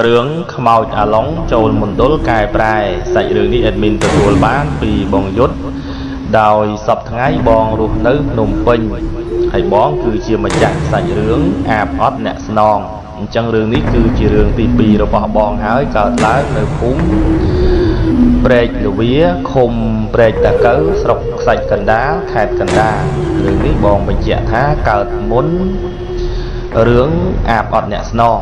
Rướng khmau à lóng trồn môn đốt cài prai sạch rướng đi admin từ tuần bán vì bong dốt đào sập ngay bong ruột nữ nôm pin hay bón cứ chia mà chặt sạch rướng áp ót nẹt non chân rướng ní cứ chia rướng tì pì rồi bỏ bong hái cợt lá nơi phúng break lúa vía khum break ta cớ sọc sạch cần đá khẹt cần đá rướng ní bong mình chẹt thá cợt muốn rướng áp ót nẹt non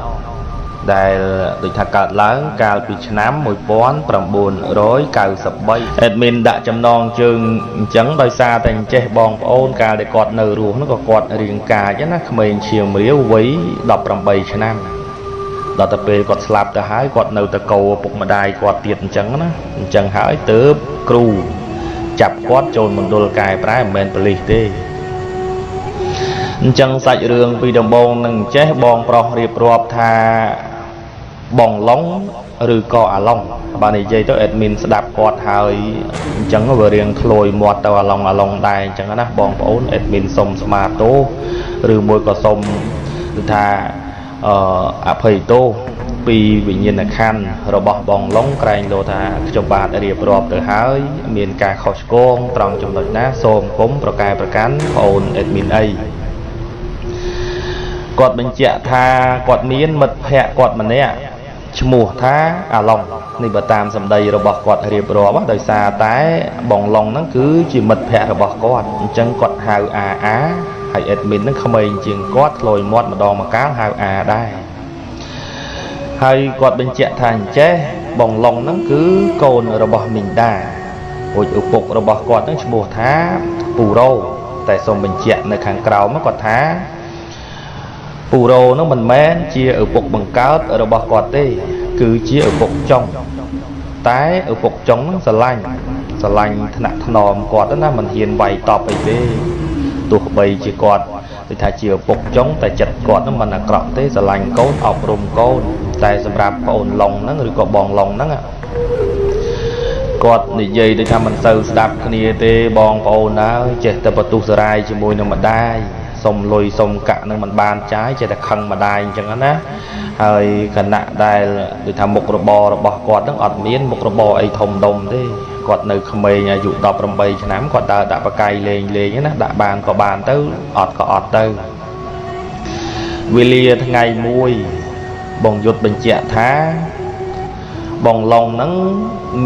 đại được thắc cát lớn caoពីឆ្នាំ1993 admin ដាក់ចំណងជើងអញ្ចឹងដោយសារតែចេះបងប្អូនកាលដែលគាត់នៅរស់នោះក៏គាត់រៀងកាយណាក្មេងជាមរាវវ័យ18ឆ្នាំដល់ទៅពេលគាត់ស្លាប់ទៅហើយគាត់នៅតកោពុកម្ដាយគាត់ទៀតអញ្ចឹងណាអញ្ចឹងហើយទើបគ្រូចាប់គាត់ចូលមណ្ឌលកែប្រែមិនមែនប៉ូលីសទេអញ្ចឹងសាច់រឿងពីដំបូងនឹងចេះបងប្រុសរៀបរាប់ថាបងឡុងឬក៏អាឡុងបាននិយាយទៅ admin ស្ដាប់គាត់ហើយអញ្ចឹងវារៀងធ្លយមាត់ទៅអាឡុងដែរអញ្ចឹងណាបងប្អូន admin សុំស្មាទោឬមួយក៏សុំថាអភ័យទោពីវិញ្ញាណក្ខន្ធរបស់បងឡុងក្រែងលោថាខ្ញុំបាទរៀបរាប់ទៅហើយមានការខុសឆ្គងត្រង់ចំណុចណាសូមគុំប្រកែប្រកាន់បងអូន admin អីគាត់បញ្ជាក់ថាគាត់មានមិត្តភ័ក្តិគាត់ម្នាក់ឈ្មោះថាអាឡុងនេះបើតាមសម្ដីរបស់គាត់រៀបរាប់ដោយសារតែបងឡុងហ្នឹងគឺជាមិត្តភ័ក្តិរបស់គាត់អញ្ចឹងគាត់ហៅអាហើយ admin ហ្នឹងក្មេងជាងគាត់ធ្លយមាត់ម្ដងម្កាលហៅអាដែរហើយគាត់បញ្ជាក់ថាអញ្ចេះបងឡុងហ្នឹងគឺកូនរបស់មីងដាពុជឪពុករបស់គាត់ហ្នឹងឈ្មោះថាពូរ៉ូតែសូមបញ្ជាក់នៅខាងក្រោមគាត់ថាពូរ៉ូនោះមិនមែនជាឪពុកបង្កើតរបស់គាត់ទេគឺជាឪពុកចុងតែឪពុកចុងហ្នឹងស្រឡាញ់ថ្នាក់ថ្នមគាត់ណាមិនហ៊ានវាយតបអីទេទោះបីជាគាត់ដូចថាជាឪពុកចុងតែចិត្តគាត់ហ្នឹងមិនអាក្រក់ទេស្រឡាញ់កូនអប់រំកូនតែសម្រាប់ប្អូនឡុងហ្នឹងឬក៏បងឡុងហ្នឹងគាត់និយាយដូចថាមិនសូវស្ដាប់គ្នាទេបងប្អូនហើយចេះតែបន្ទុះសារាយជាមួយនឹងម្ដាយសុំលុយសុំកាក់នឹងមិនបានចាយចេះតែខឹងម្ដាយអញ្ចឹងណាហើយគណៈដែលដូចថាមុខរបររបស់គាត់នឹងអត់មានមុខរបរអីធំដុំទេគាត់នៅក្មេងអាយុ18ឆ្នាំគាត់ដើរដាក់បកាយលេងណាដាក់បានក៏បានទៅអត់ក៏អត់ទៅវេលាថ្ងៃមួយបងយុទ្ធបញ្ជាក់ថាបងឡុងហ្នឹង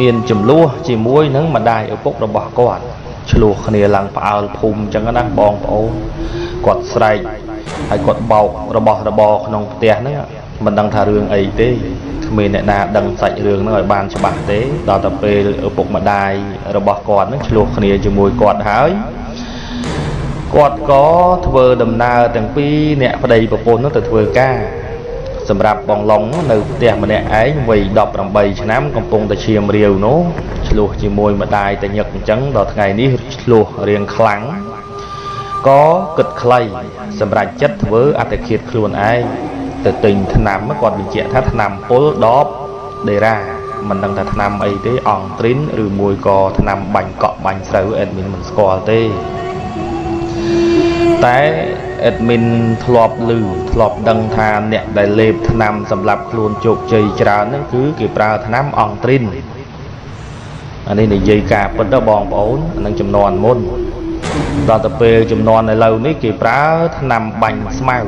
មានចំនួនជាមួយនឹងម្ដាយឪពុករបស់គាត់ឆ្លោះគ្នាឡើងផ្អើលភូមិអញ្ចឹងណាបងប្អូនគាត់ស្រែកហើយគាត់បោករបស់របរក្នុងផ្ទះហ្នឹងមិនដឹងថារឿងអីទេគ្មានអ្នកណាដឹងសាច់រឿងហ្នឹងឲ្យបានច្បាស់ទេដល់តែពេលឪពុកម្ដាយរបស់គាត់ហ្នឹងឆ្លោះគ្នាជាមួយគាត់ហើយគាត់ក៏ធ្វើដំណើរទាំងពីរអ្នកប្តីប្រពន្ធហ្នឹងទៅធ្វើការសម្រាប់បងឡុងនៅផ្ទះម្នាក់ឯងវ័យ18ឆ្នាំកំពុងតែឈាមរាវនោះឆ្លោះជាមួយម្ដាយតែញឹកអញ្ចឹងដល់ថ្ងៃនេះឆ្លោះរៀងខ្លាំងក៏គិតខ្លីសម្រាប់ចិត្តធ្វើអត្តឃាតខ្លួនឯងទៅទិញថ្នាំគាត់បញ្ជាក់ថាថ្នាំពុលដបដេរ៉ាមិនដឹងថាថ្នាំអីទេអង់ទ្រីនឬមួយក៏ថ្នាំបាញ់កក់បាញ់ស្រូវ admin មិនស្គាល់ទេតែ admin ធ្លាប់ដឹងថាអ្នកដែលលេបថ្នាំសម្រាប់ខ្លួនជោគជ័យច្រើនហ្នឹងគឺគេប្រើថ្នាំអង់ទ្រីនអានេះនិយាយការពិតដល់បងប្អូននឹងចំនួនមុនដល់ទៅពេលចំនួនឥឡូវនេះគេប្រើថ្នាំបាញ់ស្មៅ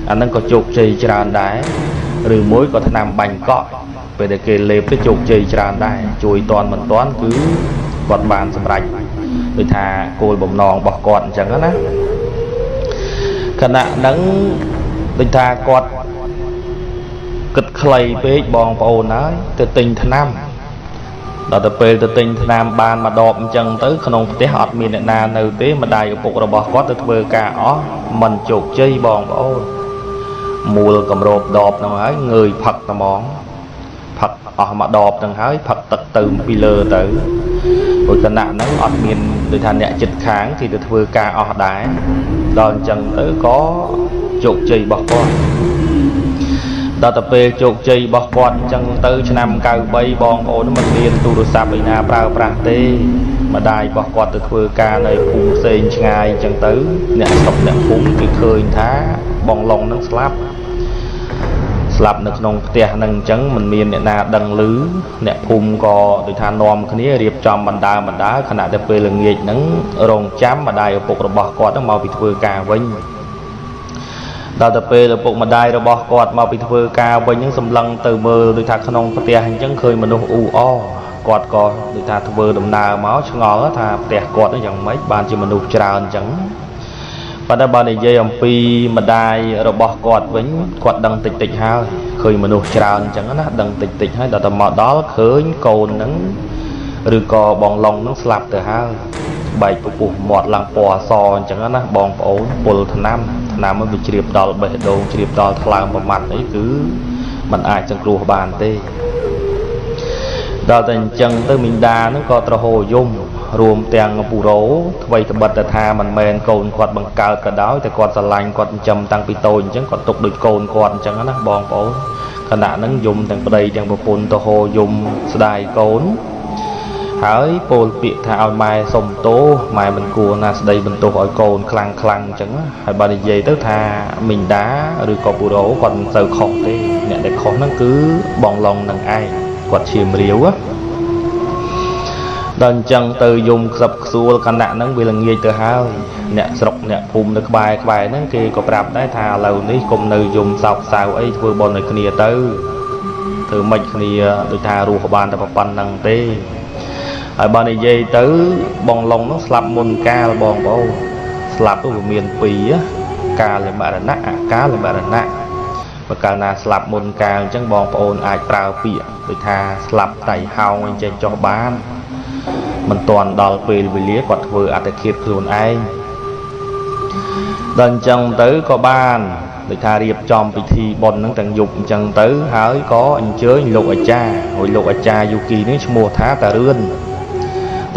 អាហ្នឹងក៏ជោគជ័យច្រើនដែរឬមួយក៏ថ្នាំបាញ់កក់ពេលដែលគេលេបទៅជោគជ័យច្រើនដែរជួយតន់មិនតន់គឺគាត់បានសម្រេចដូចថាគោលបំណងរបស់គាត់អញ្ចឹងណាគណៈហ្នឹងដូចថាគាត់គិតខ្លីពេកបងប្អូនហើយទៅទិញថ្នាំដល់ទៅពេលទៅទិញថ្នាំបានមួយដបអញ្ចឹងទៅក្នុងផ្ទះអត់មានអ្នកណានៅទេម្ដាយឪពុករបស់គាត់ទៅធ្វើការអស់មិនជោគជ័យបងប្អូនមូលគម្របដបហ្នឹងហើយងើយផឹកត្មងផឹកអស់មួយដបហ្នឹងហើយផឹកទឹកទៅពីលើទៅព្រោះគណៈហ្នឹងអត់មានដូចថាអ្នកចិត្តខាងគេទៅធ្វើការអស់ដែរដល់អញ្ចឹងទៅក៏ជោគជ័យរបស់គាត់ដល់ទៅពេលជោគជ័យរបស់គាត់អញ្ចឹងទៅឆ្នាំ93បងប្អូនមិនមានទូរស័ព្ទឯណាប្រើប្រាស់ទេម្ដាយរបស់គាត់ទៅធ្វើការនៅភូមិផ្សេងឆ្ងាយអញ្ចឹងទៅអ្នកស្រុកអ្នកភូមិគេឃើញថាបងឡុងនឹងស្លាប់ lập được nông tia nâng chấn mình miền nè na đằng lứ nè phum có từ than nom cái này riệp trong bàn đá khả năng để là nghề nắng rồng chám mà đài bộ rồi bỏ quạt nó màu bị thưa cả vinh đào tập là bộ mà đài rồi bỏ quạt màu bị thưa cả với những sầm lăng từ mơ từ thang nông tia hình chấn khơi mà nó u o quạt có từ thang thưa đầm nào máu cho ngó thà tia quạt nó chẳng mấy bàn chỉ mà nụ trào chẳng và đã bao này dây ông pi mà đai rồi bỏ quạt với quạt đằng tịch tịch ha khơi mà nụ trào chẳng nó đằng tịch tịch hay là tầm mọt đó khơi cồn nắng rồi có bong lòng nó slap từ ha bảy phụ mọt lăng bò sò chẳng nó bong ổ bồ thằng nam mới bị chìm đào bể đồ chìm đào thằng làm mặt ấy cứ mình ai chẳng rùa bàn tê đào tình chân tới mình đa nó có trò hồ dung rùm tiền bù rố vậy thì bật tha mình men cồn quạt bằng cao cả đó thì quạt lạnh quạt chầm tăng pi tôi chẳng còn tục được cồn quạt chẳng nó bong ổ khả năng nó dùng thằng đây đang bộ phun trò hồ dung đài cồn hỡi bồn bị thao mai sông tố mai mình cua na đây mình tổ hỏi cồn khăng chẳng hay bà đi về tới tha mình đá rồi có bù rố còn giờ khó thế nè để khó nó cứ bong lòng đằng ai quạt chìm riếu á đần chân từ dùng sập xua căn nạn nó vì là nghề từ hai nè sọc nè phùm được bài nó kia có rạp đấy thà lầu ní cùng nơi dùng sọc sao ấy vừa bọn này kia tư từ mạch kia từ thà ruột bàn tập bàn năng tê ở bên này dây tứ bong lông nó slap môn ca là bong bao slap ở miền pì á ca là bà nạ cá là bà nạ và cả là slap môn ca chẳng bong ôn ai trao pì từ thà slap tay hao anh trên cho bán mình toàn đào về lía quạt vừa ạt kiệt luôn ai đần chân tới có ban để tha điệp trong bị thi bồn nó tận dụng chân tới hỡi có anh chớ lộ ở cha hồi lộ ở cha yuki nó mua thá tà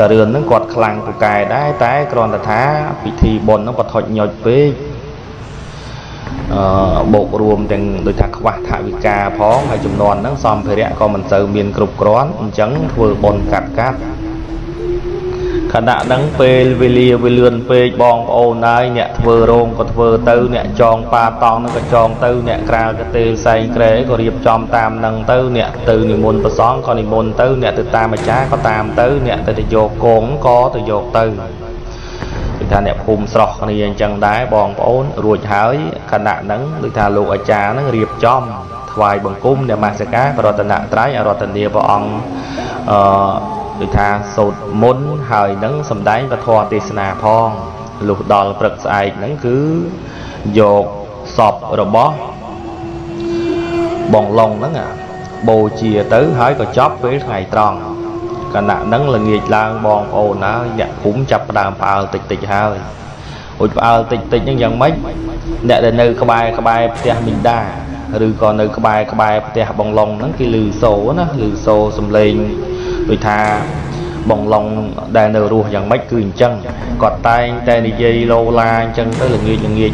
rươn nó quạt khlang của cài đá tái còn là thá bị thi bồn nó quạt thọt nhọt về bộ rùm từng đối thác quạt thả bị ca phó hay chùm non nó xòm phải rẽ còn mình từ miền cục rón trắng vừa bồn cắt khả năng đắng phê về lia về lươn phê bong ôn ai nè vừa rôm còn vừa tư nè tròn pa tong nó có tròn tư nè cào cái tê say kề có điệp tròn tam nâng tư nè từ niệm môn và xóm còn niệm môn tư nè từ tam mà trái có tam tư nè từ dột cồn có từ dột tư người ta nè phum sọc này chân đá bong ôn ruột hỡi khả năng đắng người ta lụa ở trà nó điệp tròn vài bằng cung để mà sẽ cá và rồi tình nạn trái rồi tình địa vào ông người ta sốt môn hơi nắng sầm đáy và thoa tê sna phong lục đòn bật sai nắng cứ dột sọp rồi bó bong lông nắng bồ chia tới hái có chóp với ngày tròn cả nạn nắng là nghiệt lang bong ồn nó dạ cũng chập đàm phao tịch tịch hơi ôi phao tịch tịch những dần mấy để đến nơi các bài tia mình đa rồi còn nơi các bài tia bong lông nắng cái lư xô sầm lên người ta bong lông đang nở ruột dần mấy cười chân cọt tay đi dây lô la chân tới là nghiệt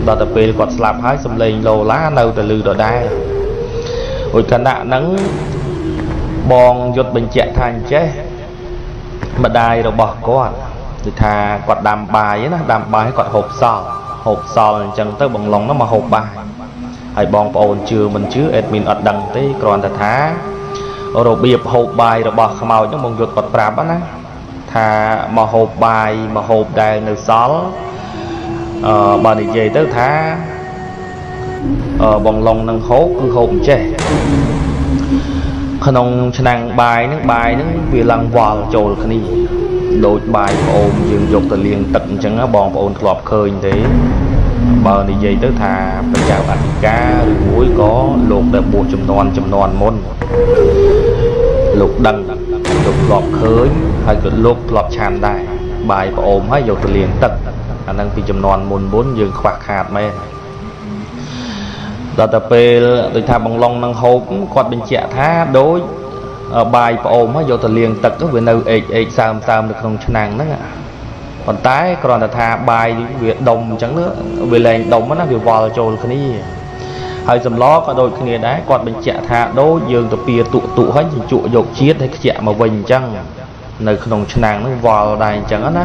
đó tập về cọt slap hái xâm lên lô lá nâu từ lư đỏ đai rồi cả nạn nắng bong giọt bình chạy thành chế mà đai rồi bỏ quạt người ta quạt đàm bài á đàm bài quạt hộp sò chân tới bong lông nó mà hộp bài hay bong ồn chưa mình chứ admin ở đằng tới còn thá rồi biệp hộp bài rồi bỏ màu trong bông ruột bật rạp á thà mà hộp bài mà hộp đài nơi xó bà đi về tới thá bông lông nâng hốt cứ hộp chê khả nông năng bài nó vì lăng vào trồi khả ni đôi bài ôm dương dục từ liền tận chẳng á bong ôn lọp khơi như thế bà đi về tới thà phải chào ảnh cá rồi muối có lột để buộc chùm non môn lục đằng lục lọp khơi hay cứ lục lọp tràn đài bài và ôm hay dầu từ liền tật anh đang bị chùm non môn bốn dương khoạc hạt mê đó tập về tôi tham bằng long năng hộp quạt bên trẻ thá đối bài và ôm hay dầu từ liền tật có về nơi ếch sao được không chân năng đó còn tái còn là tha bài việc đồng chẳng nữa về lệnh đồng nó bị vào trôi cái này hơi dầm ló có đôi khi đá còn bên chạ tha đố dương tập bia tụ hết trụ dột chiết hay chạ mà vinh chăng nơi không nàng nó vào đài chẳng á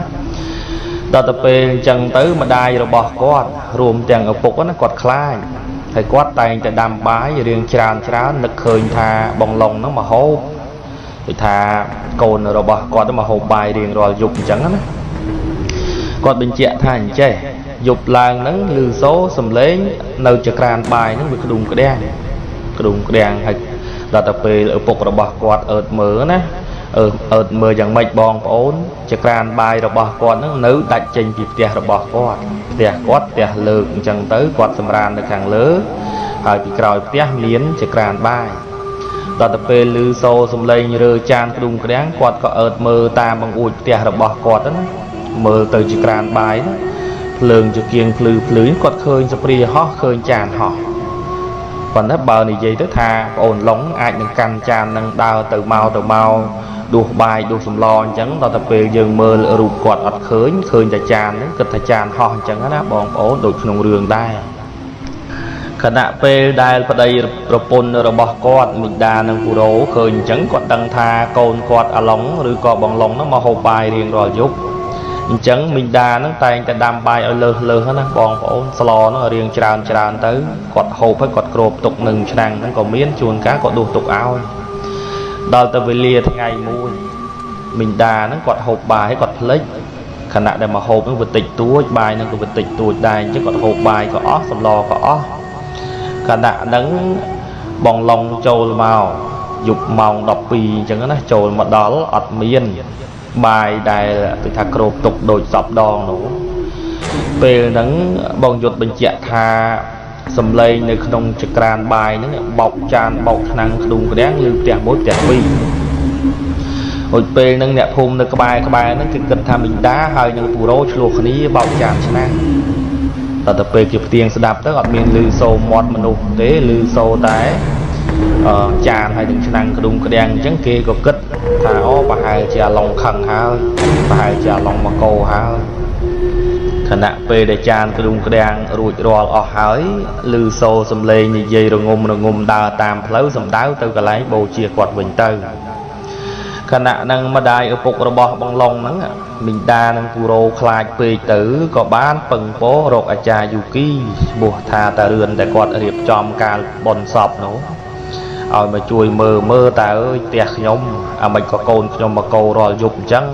đó tập về chẳng tới mà đai rồi bỏ con rùm tiền ở phục nó quạt khai ហើយគាត់តែងតែដាំបាយរៀងច្រើននឹកឃើញថាបងឡុងហ្នឹងមកហូបដូចថាកូនរបស់គាត់មកហូបបាយរៀងរាល់យប់អញ្ចឹងណាគាត់បញ្ជាក់ថាអញ្ចេះយប់ឡើងហ្នឹងឮសូរសំឡេងនៅចក្រានបាយហ្នឹងវាក្ដុំក្ដាំងហើយដល់ទៅពេលឪពុករបស់គាត់អើតមើលណាអើតមើលយ៉ាងម៉េចបងប្អូនចក្រានបាយរបស់គាត់ហ្នឹងនៅដាច់ចេញពីផ្ទះរបស់គាត់ផ្ទះលើកអញ្ចឹងទៅគាត់សម្រាននៅខាងលើហើយពីក្រោយផ្ទះមានចក្រានបាយដល់ទៅពេលឮសូរសំឡេងរើចានក្ដុំក្ដាំងគាត់ក៏អើតមើលតាមបង្អួចផ្ទះរបស់គាត់ណាមើលទៅចក្រានបាយណាភ្លើងចង្គៀងភ្លឺគាត់ឃើញសព្រាហោះឃើញចានហោះប៉ុន្តែបើនិយាយទៅថាប្អូនឡុងអាចនឹងកាន់ចាននឹងដើរទៅមកដួសបាយដួសសម្លអញ្ចឹងដល់ទៅពេលយើងមើលរូបគាត់អត់ឃើញតែចានហ្នឹងគិតថាចានហោះអញ្ចឹងណាបងប្អូនដូចក្នុងរឿងដែរខណៈពេលដែលប្តីប្រពន្ធរបស់គាត់មីដានិងពូរ៉ូឃើញអញ្ចឹងគាត់ដឹងថាកូនគាត់អាឡុងឬក៏បងឡុងហ្នឹងមកហូបបាយរៀងរាល់យប់អញ្ចឹងមីដាហ្នឹងតែងតែដាំបាយឲ្យលើសណាបងប្អូនស្លហ្នឹងរៀងច្រើនទៅគាត់ហូបហើយគាត់គ្របទុកនឹងឆ្នាំងហ្នឹងក៏មានជួនកាលក៏ដួសទុកឲ្យដល់ទៅវេលាថ្ងៃមួយមីដាហ្នឹងគាត់ហូបបាយហើយគាត់ភ្លេចខណៈដែលមកហូបហ្នឹងវាតិចតួចបាយហ្នឹងក៏វាតិចតួចដែរអញ្ចឹងគាត់ហូបបាយក៏អស់សម្លក៏អស់ខណៈហ្នឹងបងឡុងចូលមកយប់ម៉ោង12អញ្ចឹងណាចូលមកដល់អត់មានបាយដែលគេថាគ្របទុកដូចសពដងនោះពេលហ្នឹងបងយុទ្ធបញ្ជាក់ថាសំឡេងនៅក្នុងចក្រានបាយហ្នឹងបោកចានបោកឆ្នាំងក្ដុំក្ដាំងឬផ្ទះមួយផ្ទះពីរហើយពេលហ្នឹងអ្នកភូមិនៅក្បែរហ្នឹងគឺគិតថាមីដាហើយនឹងពូរ៉ូឆ្លោះគ្នាបោកចានឆ្នាំងដល់ទៅពេលជាផ្ទៀងស្ដាប់ទៅអត់មានឮសូរមាត់មនុស្សទេឮសូរតែចានហើយនឹងឆ្នាំងក្ដុំក្ដាំងអញ្ចឹងគេក៏គិតថាអូប្រហែលជាអាឡុងខឹងហើយប្រហែលជាអាឡុងមកកោហើយខណៈពេលដែលចានក្ដុំក្ដាំងរួចរាល់អស់ហើយឮសូរសំឡេងនិយាយរងំដើរតាមផ្លូវសំដៅទៅកន្លែងបូជាគាត់វិញទៅខណៈហ្នឹងម្ដាយឪពុករបស់បងឡុងហ្នឹងមីដានិងពូរ៉ូខ្លាចពេកទៅក៏បានពឹងពោរកអាចារ្យយូគីឈ្មោះថាតារឿនដែលគាត់រៀបចំកាលបុណ្យសពនោះឲ្យមកជួយមើលតើអើយផ្ទះខ្ញុំអាមិនក៏កូនខ្ញុំមកកោរាល់យប់អញ្ចឹង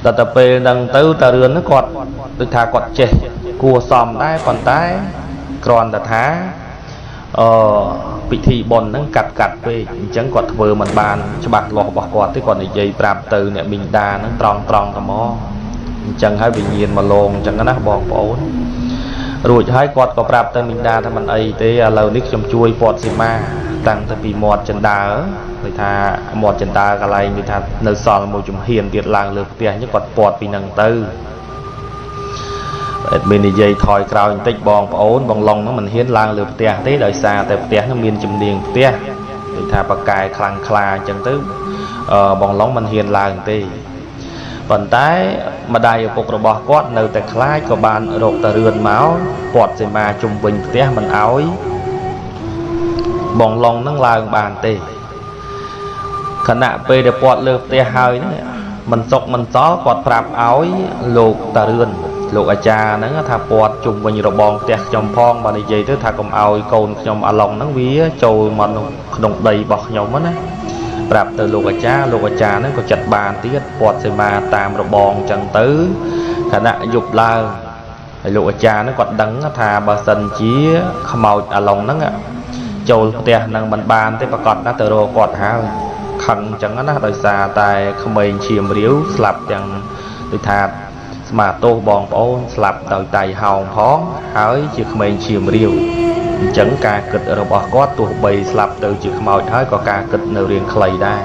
ដល់ទៅពេលហ្នឹងទៅតារឿនហ្នឹងគាត់ដូចថាគាត់ចេះគួសមដែរប៉ុន្តែគ្រាន់តែថាពិធីបុណ្យហ្នឹងកាត់ពេកអញ្ចឹងគាត់ធ្វើមិនបានច្បាស់លាស់របស់គាត់ទេគាត់និយាយប្រាប់ទៅអ្នកមីងដាហ្នឹងត្រង់តែមកអញ្ចឹងហើយវិញ្ញាណមកលងអញ្ចឹងណាបងប្អូនរួចហើយគាត់ក៏ប្រាប់ទៅមីងដាថាមិនអីទេឥឡូវនេះខ្ញុំជួយពាត់សីមាតាំងទៅពីមាត់ចិនដាដូចថាមាត់ចិនដាកន្លែងដូចថានៅសល់មួយជំហានទៀតឡើងលើផ្ទះអញ្ចឹងគាត់ពាត់ពីហ្នឹងទៅមាននិយាយថយក្រោយបន្តិចបងប្អូនបងឡុងហ្នឹងមិនហ៊ានឡើងលើផ្ទះទេដោយសារតែផ្ទះហ្នឹងមានជំនាញផ្ទះដូចថាបកែខ្លាំងខ្លាអញ្ចឹងទៅបងឡុងមិនហ៊ានឡើងទេប៉ុន្តែម្ដាយឪពុករបស់គាត់នៅតែខ្លាចក៏បានរកតារឿនមកពាត់សីមាជុំវិញផ្ទះមិនអោយបងឡុងហ្នឹងឡើងបានទេខណៈពេលដែលពាត់លើផ្ទះហើយហ្នឹងមិនសុកមិនសល់គាត់ប្រាប់ឲ្យលោកតារឿនលោកអាចារ្យហ្នឹងថាពាត់ជុំវិញរបងផ្ទះខ្ញុំផងបើនិយាយទៅថាកុំឲ្យកូនខ្ញុំអាឡុងហ្នឹងវាចូលមកក្នុងដីរបស់ខ្ញុំណាប្រាប់ទៅលោកអាចារ្យហ្នឹងក៏ចាត់បានទៀតពាត់សីមាតាមរបងអញ្ចឹងទៅខណៈយប់ឡើងហើយលោកអាចារ្យហ្នឹងគាត់ដឹងថាបើសិនជាខ្មោចអាឡុងហ្នឹងចូលផ្ទះហ្នឹងមិនបានទេប្រកាសថាទៅរកគាត់ហើយខឹងអញ្ចឹងណាដោយសារតែក្មេងឈាមរាវស្លាប់ទាំងដូចថាស្មាទោសបងប្អូនស្លាប់ដោយដៃហោងផងហើយជាក្មេងឈាមរាវអញ្ចឹងការគិតរបស់គាត់ទោះបីស្លាប់ទៅជាខ្មោចហើយក៏ការគិតនៅរៀងខ្លីដែរ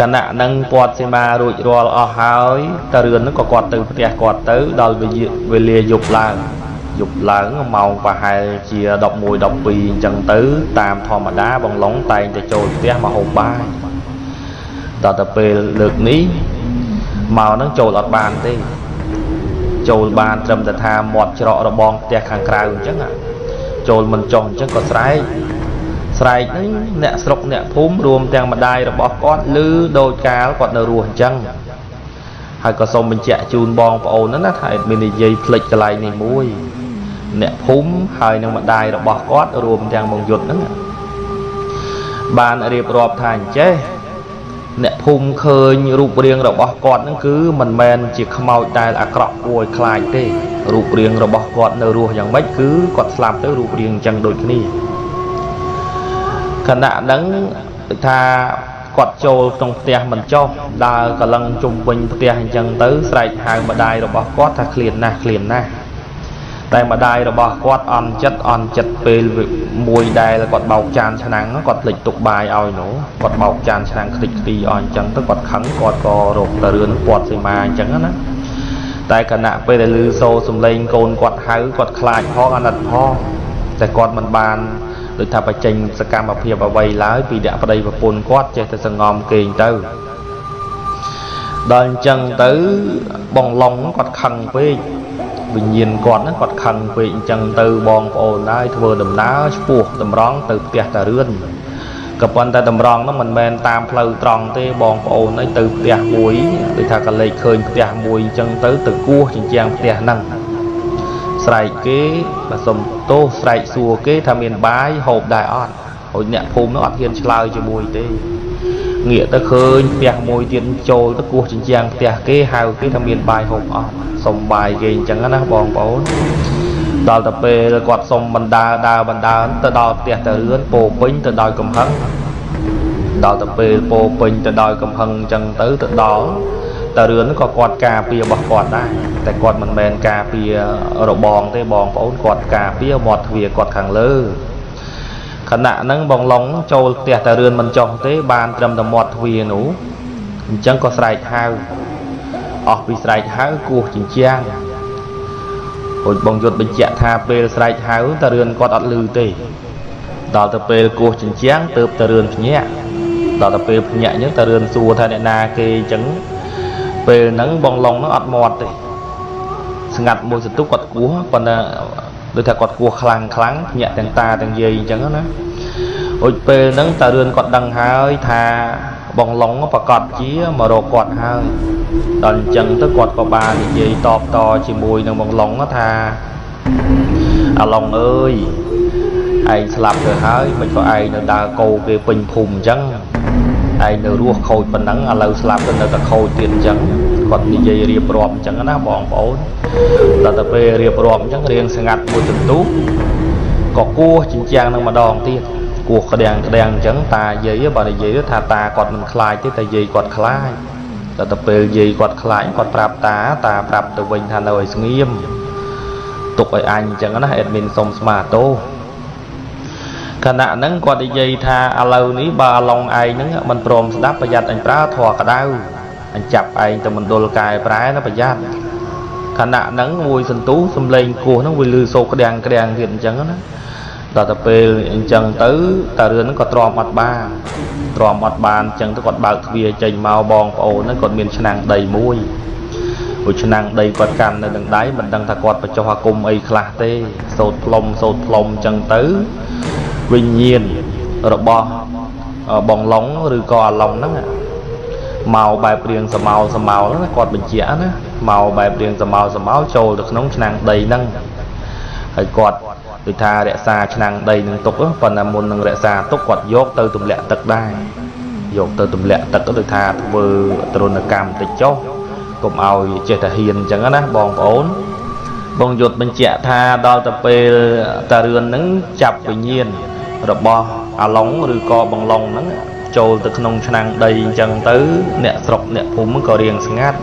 ខណៈនឹងពាត់សីមារួចរាល់អស់ហើយតារឿនហ្នឹងក៏គាត់ទៅផ្ទះគាត់ទៅដល់វេលាយប់ឡើងម៉ោងប្រហែលជា11 12អញ្ចឹងទៅតាមធម្មតាបងឡុងតែងតែចូលផ្ទះមកហូបបាយដល់ទៅពេលលើកនេះមកហ្នឹងចូលអត់បានទេចូលបានត្រឹមតែថាមាត់ច្រករបងផ្ទះខាងក្រៅអញ្ចឹងចូលមិនចុះអញ្ចឹងក៏ស្រែកហ្នឹងអ្នកស្រុកអ្នកភូមិរួមទាំងម្ដាយរបស់គាត់ឮដោយកាលគាត់នៅរស់អញ្ចឹងហើយក៏សូមបញ្ជាក់ជូនបងប្អូនណាថាអេដមីននិយាយផ្លេចកន្លែងនេះមួយ nè phúng hơi nhưng mà đai là bỏ cót rùm trang bông dụt nữa bàn riệp rộp thành chế nè phúng khơi như rụp riêng là bỏ cót nó cứ mình men chỉ không mau đai là cọp cùi khai tê rụp riêng là bỏ cót nơi rùa chẳng mấy cứ cọt làm tới rụp riêng chẳng đôi cái khả nạn nắng tha quạt trâu trong tia mình cho đa cả lần chung quanh tia hành chân tới sạch hàng mà đai rồi bỏ quát tha liền na đây mà đai rồi bỏ quát on chất về mùi đai là quạt bọc tràn cho nắng nó quạt lịch tục bài oi nữa quạt bọc tràn cho nắng lịch đi on chân tới quạt khắng quạt cò rột tờ rươn quạt gì mà chẳng á tại khả nạn về lư xô xùm lên côn quạt hái quạt khai ho ăn đặt ho tại quạt mình bàn được thà phải trình sẽ cam mà phía vào vây lái vì đã vào đây và phun quát chơi ta sẽ ngòm kềnh tới đơn chân tới bong lòng nó quạt khăn với bình nhiên quạt nó quạt khăn với chân từ bong ồn đây vừa đầm đá buộc đầm rón từ tiệt tà rươn cặp quan ta đầm rón nó mình men tam phơi tròn tới bong ồn ấy từ tiệt muối được thà cả lấy khơi tiệt muối chân tới từ cua trên trang tiệt năng sài kế và sầm tô sài xua kế tham miền bái hộp đại on hồi nhẹ phum nó hiện slide cho mùi tê nghĩa ta khơi bẹt mùi tiền trôi ta cua trên trang bẹt kế hào kế tham miền bài hộp on sầm bài gầy chẳng nó bòn bóng đào tập về quạt sầm bần đà ta đào tiệt ta rươn bồ pin ta đòi cầm hăng đào tập về bồ pin ta đòi cầm hăng chẳng tới ta đó ta rươn nó có quạt cà pia bọc quạt đâyแต่quạt mình men cà pia rồi bòn tới bòn phốn quạt cà pia bọt về quạt hàng lơขณะนั้นบองลงโจลเตียแต่เรือนมันจองเตบานจำตะมอดวีหนูจังก็ใส่เท้าออกไปใส่เท้ากูจริงจังโอ้ยบองหยุดเป็นเจ้าท่าเปรใส่เท้าแต่เรือนก็อัดลือเตดาวตะเปรกูจริงจังเติบแต่เรือนเนี้ยดาวตะเปรเนี้ยแต่เรือนสัวท่าเนนาเกจังเปรนั้นบองลงnóอัดมอดเตสงัดมวยสุดทุกกดกัวปนโดยถ้ากดกัวคลังครั้งเนี้ยแต่งตาแต่งเยี่ยจังนะโอ้ยเปรนั้นแต่เรือนกดดังหายทาบองลงก็ประกอบเจี๊ยมาโรกดหายตอนจังถ้ากดกบาลเยี่ยตอบต่อชิมวยนังบองลงก็ทาอาลองเอ้ยไอ้สลับเดือดหายไม่ก็ไอ้เนื้อดาโกเกปิงพุ่มจังไอ้เนื้อรัวโคยปนังอะไรสลับกันเนื้อตะโคยเตียนจังกดเยี่ยเรียบรวมจังนะบองโอนแต่ตะเปเรียบรวมจังเรียงสงัดมวยจุดตู้ก็กู้จริงจังนั่งมาดองเตี้ยกู้กระแดงจังตาเยี่ยบ่ได้เยี่ยทาตากดมันคลายที่แต่เยี่ยกดคลายแต่ตะเปเยี่ยกดคลายกดปรับตาปรับตัววิ่งทันเลยเงียบตกไอ้อันจังนะเอ็ดมินสมสมาโตขณะนั้นกดเยี่ยทาอะไรนี้บาลองไอ้นั้นมันโปร่งดับประหยัดอันปลาถอดกระดาวอันจับไอ้แต่มันโดนกายปลายนะประหยัดขณะนั้นมวยสันตูสำเร็จกูนั่งวิลือโซกระแดงเห็นจังนะแต่ตะเปจังตื้อแต่เรือนนั้นก็ตรอมอัดบานจังตะกดบาดเวียใจเมาบองโอนั้นกดเมียนชนังใดมวยอุชนังใดกดกันในดังได้มันดังตะกดไปจ่อกุมไอ้คลาเต้โสดพลมจังตื้อวิญญาณระบอบองหลงหรือกอหลงนั่นเมาใบเปลี่ยนสมาแล้วนะกอดเป็นเจ้านะเมาใบเปลี่ยนสมาโจđượcน้องชนังใดนั่งไอ้กอดtừ tha rẽ xa chăng đây nâng tục phần là môn nâng rẽ xa tục quạt dốt từ tùm lẹ tật đai dốt từ tùm lẹ tật có được tha vừa trôn là cam tịch chó cùng ao chơi ta hiền chẳng á bong ổn bong dột bên trẻ tha đo tập về ta rươn nâng chập tự nhiên rồi bo à lóng rồi co bằng lòng nâng trôi từ nông chăng đây chẳng tới nẹ sọc nẹ phúng có riêng ngát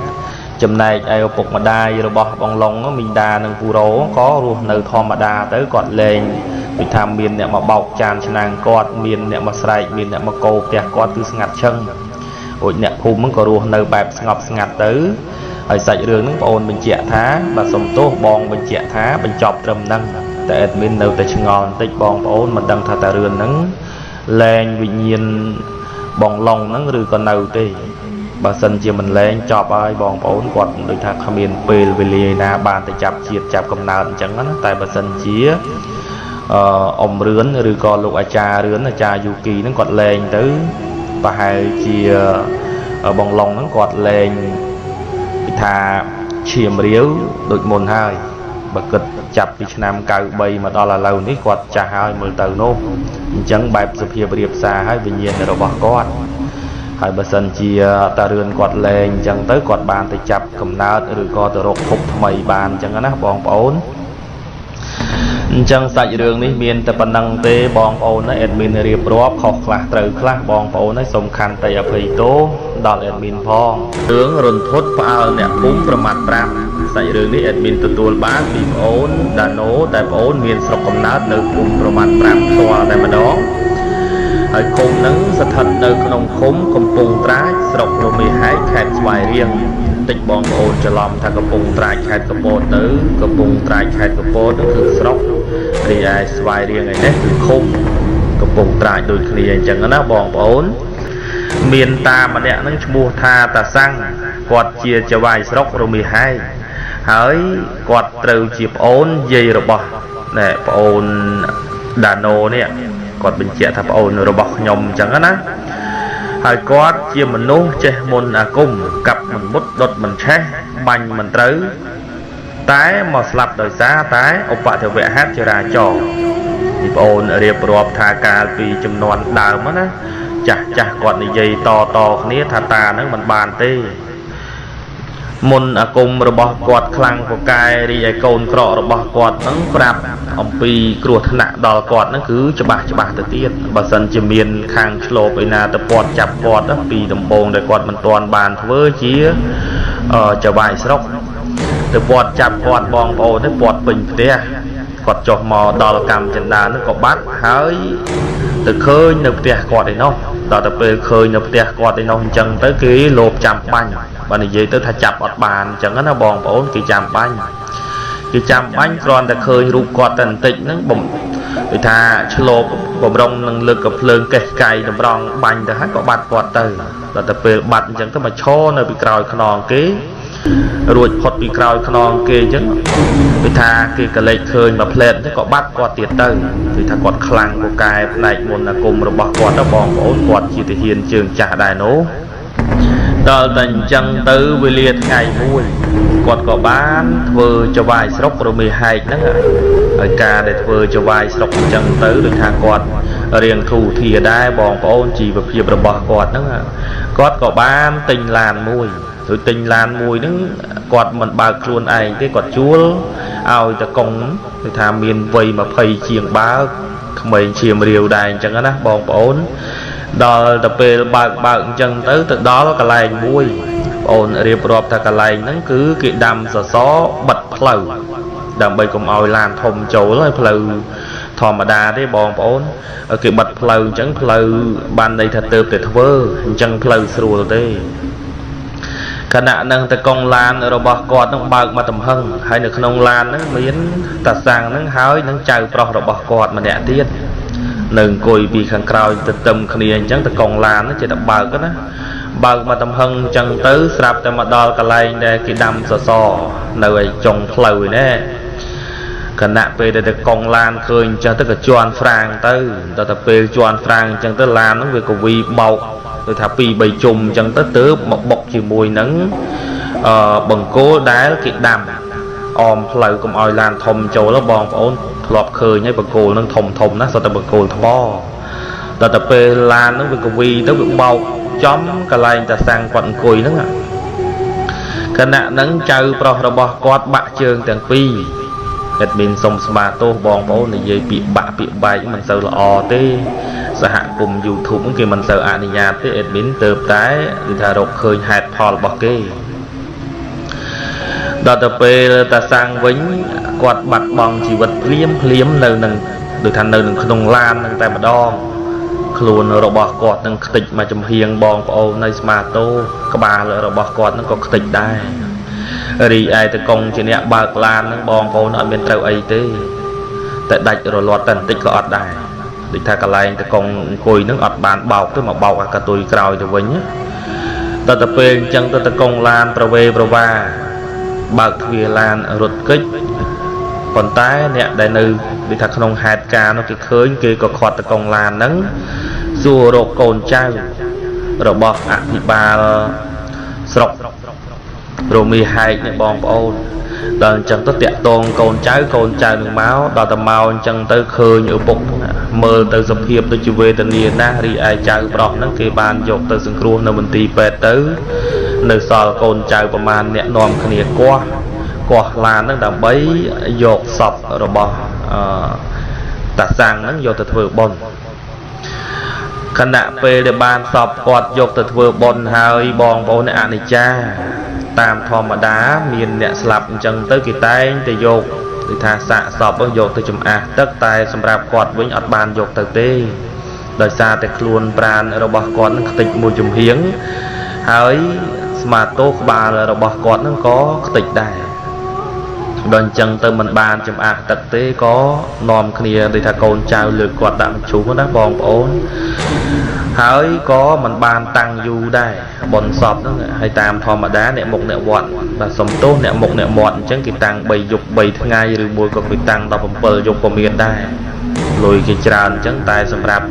chấm này ai phục mà đai rồi bỏ bằng lòng mình đa nâng phù rố có luôn nơi thò mà đa tới còn lên bị tham miền nè mà bọc tràn nàng cọt miền nè mà sài miền nè mà cầu kẹt có từ ngặt chân ôi nè phù mới có luôn nơi bẹp ngặt tới ở sạch đường nước ôn mình chẹt thá và sông tốt bong mình chẹt thá mình chọc trầm nâng tại miền nơi tại ngon tích bong ôn mình đăng thà ta rươn nắng lên vì nhiên bằng lòng nắng rồi còn nào tì bà sân chỉ mình lên chọc ai bong ổn quạt đối thác khám yên về lìa na bàn tại chạp cầm nào chẳng á tại bà sân chia ông rướn rồi còn lục cha rướn cha du kỳ nó quạt lên tới và hai chia bong lòng nó quạt lên thà chiềm riếu đôi môn hai បើគិតចាប់ពីឆ្នាំ93មកដល់ឥឡូវនេះគាត់ចាស់ហើយមើលទៅនោះអញ្ចឹងបែបសភាពរៀបសារហើយវិញ្ញាណរបស់គាត់ហើយបើសិនជាតារឿនគាត់លែងអញ្ចឹងទៅគាត់បានទៅចាប់កំណើតឬក៏ទៅរកភពថ្មីបានអញ្ចឹងណាបងប្អូនអញ្ចឹងសាច់រឿងនេះមានតែប៉ុណ្្នឹងទេបងប្អូនអេដមីនរៀបរាប់ខុសខ្លះត្រូវខ្លះបងប្អូនហើយសូមខន្តីអភ័យទោសដល់អេដមីនផងរឿងរន្ធត់ផ្អើលអ្នកភូមិប្រមាថ5សាច់រឿងនេះអេដមីនទទួលបានពីប្អូនដាណូតែប្អូនមានស្រុកកំណើតនៅភូមិប្រមាថ5ផ្ទាល់តែម្ដងហើយឃុំនឹងស្ថិតនៅក្នុងឃុំកំពង់ត្រាចស្រុករមេហែកខេត្តស្វាយរៀងតិចបងប្អូនច្រឡំថាកំពង់ត្រាចខេត្តកពតទៅកំពង់ត្រាចខេត្តកពតនោះគឺស្រុករីឯស្វាយរៀងឯនេះគឺឃុំកំពង់ត្រាចដូចគ្នាអញ្ចឹងណាបងប្អូនមានតាម្នាក់នឹងឈ្មោះថាតាសាំងគាត់ជាចៅហ្វាយស្រុករមេហែកហើយគាត់ត្រូវជាប្អូនយាយរបស់ប្អូនដាណូនេះគាត់បញ្ជាក់ថាប្អូនរបស់ខ្ញុំអញ្ចឹងណាហើយគាត់ជាមនុស្សចេះមុនអាគមកាប់មិនមុតដុតមិនឆេះបាញ់មិនត្រូវតែមកស្លាប់ដោយសារតែឧបទ្ទវហេតុចរាចរណ៍ពីប្អូនរៀបរាប់ថាកាលពីចំនួនដើមណាចាស់គាត់និយាយតគ្នាថាតានឹងមិនបានទេមុនអាគមរបស់គាត់ខ្លាំងពូកែរីឯកូនក្រក់របស់គាត់នឹងប្រាប់អំពីគ្រោះថ្នាក់ដល់គាត់នឹងគឺច្បាស់ទៅទៀតបើសិនជាមានខាងឆ្លប់ឯណាទៅពាត់ចាប់គាត់ពីដំបងដែលគាត់មិនទាន់បានធ្វើជាចៅហ្វាយស្រុកទៅពាត់ចាប់គាត់បងប្អូនទៅពាត់ពេញផ្ទះគាត់ចុះមកដល់កម្មចិន្តានឹងក៏បាត់ហើយទៅឃើញនៅផ្ទះគាត់ឯនោះដល់ទៅពេលឃើញនៅផ្ទះគាត់ឯនោះអញ្ចឹងទៅគេលោបចាំបាញ់បើនិយាយទៅថាចាប់អត់បានអញ្ចឹងណាបងប្អូនគេចាំបាញ់គ្រាន់តែឃើញរូបគាត់តែបន្តិចហ្នឹងគេថាឆ្លប់បំរុងនឹងលើកកភ្លើងកេះកាយតម្រង់បាញ់ទៅហើយក៏បាត់គាត់ទៅដល់ទៅពេលបាត់អញ្ចឹងទៅមកឈរនៅពីក្រោយខ្នងគេរួចផុតពីក្រោយខ្នងគេអញ្ចឹងគេថាគេកលេចឃើញមកផ្លែតទៅក៏បាត់គាត់ទៀតទៅគឺថាគាត់ខ្លាំងពូកែផ្នែកមុនអាគមរបស់គាត់ទៅបងប្អូនគាត់ជាទាហានជើងចាស់ដែរនោះដល់តែអញ្ចឹងទៅវេលាថ្ងៃមួយគាត់ក៏បានធ្វើចៅហ្វាយស្រុករមេហែកហ្នឹងហើយការដែលធ្វើចៅហ្វាយស្រុកអញ្ចឹងទៅដូចថាគាត់រៀងធូធាដែរបងប្អូនជីវភាពរបស់គាត់ហ្នឹងគាត់ក៏បានទិញឡានមួយrồiទិញឡានមួយហ្នឹងគាត់មិនបើកខ្លួនឯងទេគាត់ជួលឲ្យតកុងគឺថាមានវ័យ20ជាងបើកក្មេងឈាមរាវដែរអញ្ចឹងណាបងប្អូនដល់ទៅពេលបើកអញ្ចឹងទៅដល់កន្លែងមួយបងអូនរៀបរាប់ថាកន្លែងហ្នឹងគឺគេដាំសសរបិទផ្លូវដើម្បីកុំឲ្យឡានធំចូលហើយផ្លូវធម្មតាទេបងប្អូនគេបិទផ្លូវអញ្ចឹងផ្លូវបានន័យថាទៅតែធ្វើអញ្ចឹងផ្លូវស្រួលទេខណៈនឹងតកងឡានរបស់គាត់នឹងបើកមកទំហឹងហើយនៅក្នុងឡានហ្នឹងមានតាសាំងហ្នឹងហើយនឹងចៅប្រុសរបស់គាត់ម្នាក់ទៀតនៅអង្គុយពីខាងក្រោយទៅទឹមគ្នាអញ្ចឹងតកងឡានហ្នឹងចេះតែបើកណាបើកមកទំហឹងអញ្ចឹងទៅស្រាប់តែមកដល់កន្លែងដែលគេដាំសសរនៅឯចុងផ្លូវនេះគណៈពេលដែលតកងឡានឃើញអញ្ចឹងទៅក៏ជន់ហ្វ្រាងទៅដល់តែពេលជន់ហ្វ្រាងអញ្ចឹងទៅឡានហ្នឹងវាក៏វីបោកទៅថា2-3ជុំអញ្ចឹងទៅមកបុកជាមួយនឹងបង្គោលដែលគេដាំអមផ្លូវកុំឲ្យឡានធំចូលបងប្អូនធ្លាប់ឃើញហើយបង្គោលនឹងធំណាសុទ្ធតែបង្គោលថ្មដល់តែពេលឡានហ្នឹងវាកវីទៅវាបោកចំកន្លែងតាសាំងគាត់អង្គុយហ្នឹងគណៈហ្នឹងចៅប្រុសរបស់គាត់បាក់ជើងទាំងពីរអេដមីនសុំស្មាទោសបងប្អូននិយាយពាក្យបាក់ពាក្យបែកមិនសូវល្អទេសហគមន៍ YouTube គេមិនសូវអនុញ្ញាតទេអេដមីនទៅតែគឺថារកឃើញហេតុផលរបស់គេដល់ទៅពេលតាសាំងវិញគាត់បាត់បង់ជីវិតភ្លាមនៅនឹងដូចថានៅក្នុងក្នុងឡាននឹងតែម្ដងខ្លួនរបស់គាត់នឹងខ្ទេចមកចំហៀងបងប្អូននៅស្មាតោក្បាលរបស់គាត់នឹងក៏ខ្ទេចដែររីឯតកងជាអ្នកបើកឡាននឹងបងប្អូនអត់មានត្រូវអីទេតែដាច់រលាត់តែបន្តិចក៏អត់ដែរដូចថាកន្លែងតកងអង្គុយនឹងអត់បានបោកទេមកបោកអាកតុយក្រោយទៅវិញដល់ទៅពេលអញ្ចឹងទៅតកងឡានប្រវេប្រវាបើកទ្វារឡានរត់កិច្ចប៉ុន្តែអ្នកដែលនៅដូចថាក្នុងហេតុការណ៍នោះគេឃើញគេក៏ខាត់តកងឡានហ្នឹងសួររកកូនចៅរបស់អភិបាលស្រុករមីហែកនេះបងប្អូន ដល់ចឹងទៅតាក់តងកូនចៅនឹងមកដល់តែមកចឹងទៅឃើញឪពុកមើលទៅសភាពដូចជាវេទនាណាស់រីឯចៅប្រុសហ្នឹងគេបានយកទៅសង្គ្រោះនៅមន្ទីរពេទ្យទៅនៅសល់កូនចៅប្រមាណអ្នកនាំគ្នាកោះឡានហ្នឹងដើម្បីយកសពរបស់តាសាំងហ្នឹងយកទៅធ្វើបុណ្យខណៈពេលដែលបានសពគាត់យកទៅធ្វើបុណ្យហើយបងប្អូនអនិច្ចាតាមធម្មតាមានអ្នកស្លាប់អញ្ចឹងទៅគេតែងតែយកគឺថាសាកសពយកទៅចំអះទឹកតែសម្រាប់គាត់វិញអត់បានយកទៅទេដោយសារតែខ្លួនប្រាណរបស់គាត់នឹងខ្ទេចមួយចំហៀងហើយស្មាតោក្បាលរបស់គាត់នឹងក៏ខ្ទេចដែរដល់អញ្ចឹងទៅមិនបានចំអះទឹកទេក៏នាំគ្នាដូចថាកូនចៅលើកគាត់ដាក់មជ្ឈុំណាបងប្អូនហើយក៏មិនបានតាំងយូរដែរបុណ្យសពហ្នឹងហើយតាមធម្មតាអ្នកមុខអ្នកវត្តបាទសំទោសអ្នកមុខអ្នកមាត់អញ្ចឹងគេតាំង3យប់3ថ្ងៃឬមួយក៏គេតាំង17យប់ក៏មានដែរលុយគេច្រើនអញ្ចឹងតែសម្រាប់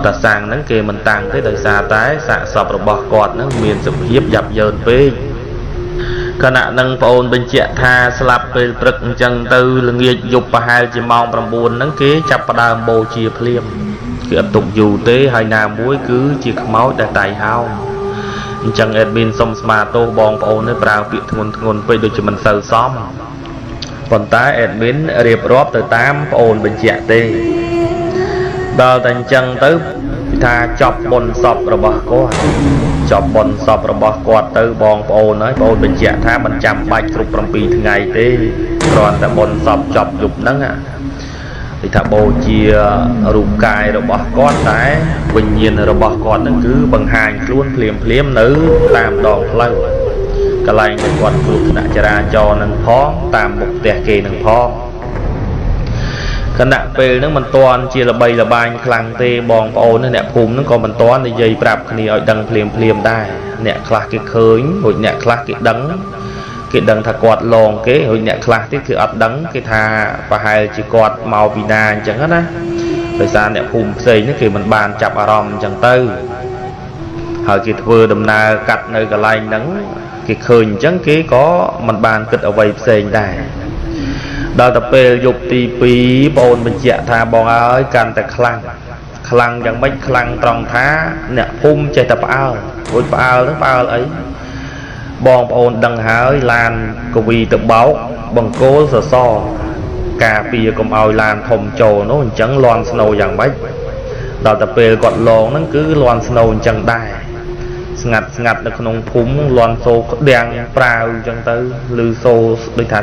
តាសាំងហ្នឹងគេមិនតាំងទេដោយសារតែសាកសពរបស់គាត់ហ្នឹងមានសភាពយ៉ាប់យ៉ឺនពេកខណៈនឹងបងអូនបញ្ជាក់ថាស្លាប់ពេលព្រឹកអញ្ចឹងទៅល្ងាចយប់ប្រហែលជាម៉ោង9ហ្នឹងគេចាប់ផ្ដើមបូជាភ្លាមគឺអត់ទុកយូរទេហើយណាមួយគឺជាខ្មោចដែលតៃហោងអញ្ចឹងអេដមីនសុំស្មាទោសបងប្អូននេះប្រើពាក្យធ្ងន់ពេកដូចជាមិនសូវសមប៉ុន្តែអេដមីនរៀបរាប់ទៅតាមបងអូនបញ្ជាក់ទេដល់តែអញ្ចឹងទៅថាចប់បុណ្យសពរបស់គាត់ចប់បុណ្យសពរបស់គាត់ទៅបងប្អូនហើយបងអូនបញ្ជាក់ថាមិនចាំបាច់គ្រប់7ថ្ងៃទេគ្រាន់តែបុណ្យសពចប់យប់ហ្នឹងគេថាបូជារូបកាយរបស់គាត់តែវិញ្ញាណរបស់គាត់ហ្នឹងគឺបង្ហាញខ្លួនភ្លាមនៅតាមដងផ្លូវកន្លែងដែលគាត់គ្រោះថ្នាក់ចរាចរណ៍នឹងផងតាមមុខផ្ទះគេនឹងផងខណៈពេលហ្នឹងមិនទាន់ជាល្បីល្បាញខ្លាំងទេបងប្អូនអ្នកភូមិហ្នឹងក៏មិនទាន់និយាយប្រាប់គ្នាឲ្យដឹងភ្លាមដែរអ្នកខ្លះគេឃើញរួចអ្នកខ្លះគេដឹងថាគាត់ឡងគេរួចអ្នកខ្លះទៀតគឺអត់ដឹងគេថាប្រហែលជាគាត់មកពីណាអញ្ចឹងណាដោយសារអ្នកភូមិផ្សេងនេះគេមិនបានចាប់អារម្មណ៍អញ្ចឹងទៅហើយគេធ្វើដំណើរកាត់នៅកន្លែងហ្នឹងគេឃើញអញ្ចឹងគេក៏មិនបានគិតអ្វីផ្សេងដែរដល់ទៅពេលយប់ទី2បងអូនបញ្ជាក់ថាបងអើយកាន់តែខ្លាំងយ៉ាងម៉េចខ្លាំងត្រង់ថាអ្នកភូមិចេះតែផ្អើលរួចផ្អើលហ្នឹងផ្អើលអីបងប្អូនដឹងហើយឡានកវីទៅបោកបង្គោលសសរការពារកុំឲ្យឡានធំចូលនោះអញ្ចឹងលាន់ស្នូយ៉ាងម៉េចដល់តែពេលគាត់ឡងហ្នឹងគឺលាន់ស្នូអញ្ចឹងដែរស្ងាត់នៅក្នុងភូមិលាន់សូក្តាំងប្រាវអញ្ចឹងទៅឬសូដូចថា